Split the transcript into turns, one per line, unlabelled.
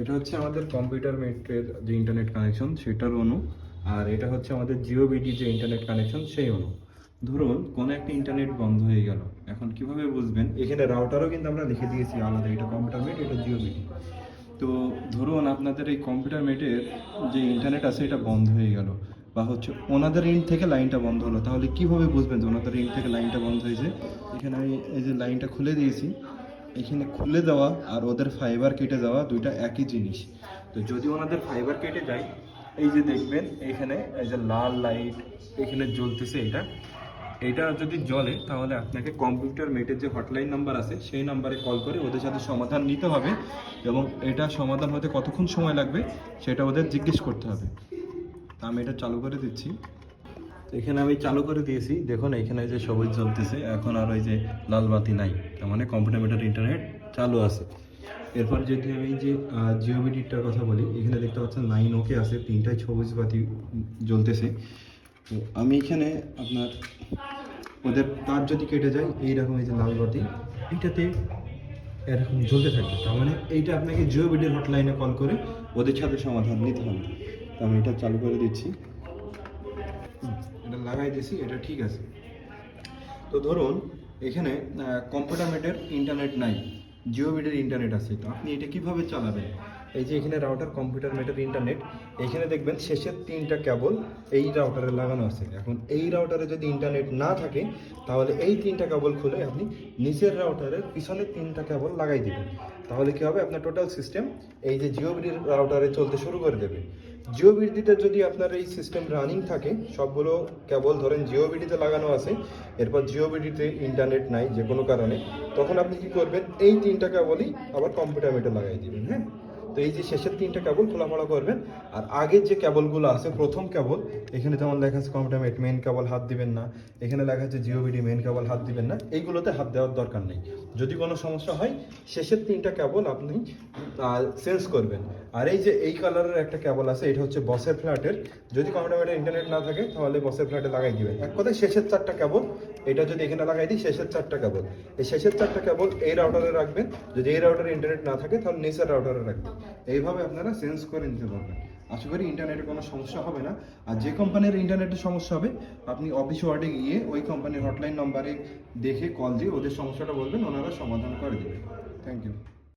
এটা হচ্ছে আমাদের কম্পিউটার মেটের যে ইন্টারনেট কানেকশন সেটার অনু, আর এটা হচ্ছে আমাদের জিও বিডি যে ইন্টারনেট কানেকশন সেই অনু। ধরুন কোনো একটা ইন্টারনেট বন্ধ হয়ে গেল, এখন কিভাবে বুঝবেন? এখানে রাউটারও কিন্তু আমরা লিখে দিয়েছি আলাদা, এটা কম্পিউটার মেট, এটা জিও বিডি। তো ধরুন আপনাদের এই কম্পিউটার মেটের যে ইন্টারনেট আছে এটা বন্ধ হয়ে গেল, বা হচ্ছে ওনাদের এন্ড থেকে লাইনটা বন্ধ হলো, তাহলে কিভাবে বুঝবেন যে ওনাদের এন্ড থেকে লাইনটা বন্ধ হয়েছে? এখানে আমি এই যে লাইনটা খুলে দিয়েছি, এখানে খুলে দেওয়া আর ওদের ফাইবার কেটে যাওয়া দুইটা একই জিনিস। তো যদি ওনাদের ফাইবার কেটে যায়, এই যে দেখবেন এখানে এই যে লাল লাইট এখানে জ্বলতেছে, এটা যদি জ্বলে তাহলে আপনাকে কম্পিউটার মেটের যে হটলাইন নাম্বার আছে সেই নাম্বারে কল করে ওদের সাথে সমাধান নিতে হবে, এবং এটা সমাধান হতে কতক্ষণ সময় লাগবে সেটা ওদের জিজ্ঞেস করতে হবে। আমি এটা চালু করে দিচ্ছি। তো এখানে আমি চালু করে দিয়েছি, দেখুন এখানে যে সবুজ জ্বলতেছে, এখন আর ওই যে লাল বাতি নাই, তার মানে কম্পিউটার মেটার ইন্টারনেট চালু আছে। এরপর যদি আমি যে জিও বিডিটার কথা বলি, এখানে দেখতে পাচ্ছেন লাইন ওকে আছে, তিনটাই সবুজ বাতি জ্বলতেছে। তো আমি এখানে আপনার ওদের তার যদি কেটে যায় এইরকম এই যে লাল বাতি এইটাতে এরকম জ্বলতে থাকবে, তার মানে এইটা আপনাকে জিও বিডির হটলাইনে কল করে ওদের সাথে সমাধান নিতে হবে। তো আমি এটা চালু করে দিচ্ছি, এটা লাগাই দিয়েছি, এটা ঠিক আছে। তো ধরুন এখানে কম্পিউটার মেটের ইন্টারনেট নাই, জিও বিডের ইন্টারনেট আছে, তো আপনি এটা কিভাবে চালাবেন? এই যে এখানে রাউটার কম্পিউটার মেটের ইন্টারনেট, এখানে দেখবেন শেষের তিনটা কেবল এই রাউটারে লাগানো আছে। এখন এই রাউটারে যদি ইন্টারনেট না থাকে তাহলে এই তিনটা কেবল খুলে আপনি নিচের রাউটারের পিছনের তিনটা কেবল লাগাই দেবেন, তাহলে কি হবে? আপনার টোটাল সিস্টেম এই যে জিও বিডির রাউটারে চলতে শুরু করে দেবে। জিও বিডিতে যদি আপনার এই সিস্টেম রানিং থাকে, সবগুলো কেবল ধরেন জিও বিডিতে লাগানো আছে, এরপর জিও বিডিতে ইন্টারনেট নাই যে কোনো কারণে, তখন আপনি কি করবেন? এই তিনটা কেবলই আবার কম্পিউটার মেটে লাগাই দিবেন। হ্যাঁ, তো এই যে শেষের তিনটা কেবল খোলাফাড়া করবেন, আর আগের যে কেবলগুলো আছে প্রথম কেবল, এখানে যেমন লেখা আছে কম্পিউটার মেট মেন কেবল হাত দিবেন না, এখানে লেখা আছে জিও বিডি মেন কেবল হাত দিবেন না, এইগুলোতে হাত দেওয়ার দরকার নেই। যদি কোনো সমস্যা হয় শেষের তিনটা কেবল আপনি চেঞ্জ করবেন। আর এই যে এই কালারের একটা কেবল আছে, এটা হচ্ছে বসের ফ্ল্যাটের, যদি কম্পিউটার মেটে ইন্টারনেট না থাকে তাহলে বসের ফ্ল্যাটে লাগাই দিবেন। এক কথায় শেষের চারটা কেবল, এটা যদি এখানে লাগাই দিই শেষের চারটা কেবল, এই শেষের চারটা কেবল এই রাউটারে রাখবেন, যদি এই রাউটারে ইন্টারনেট না থাকে তাহলে নিচের রাউটারে রাখবেন। এইভাবে আপনারা চেঞ্জ করে নিতে পারবেন। আশা করি ইন্টারনেটে কোনো সমস্যা হবে না। আর যে কোম্পানির ইন্টারনেটের সমস্যা হবে আপনি অফিস ওয়ার্ডে গিয়ে ওই কোম্পানির হটলাইন নম্বরে দেখে কল দিয়ে ওদের সমস্যাটা বলবেন, ওনারা সমাধান করে দেবেন। Thank you.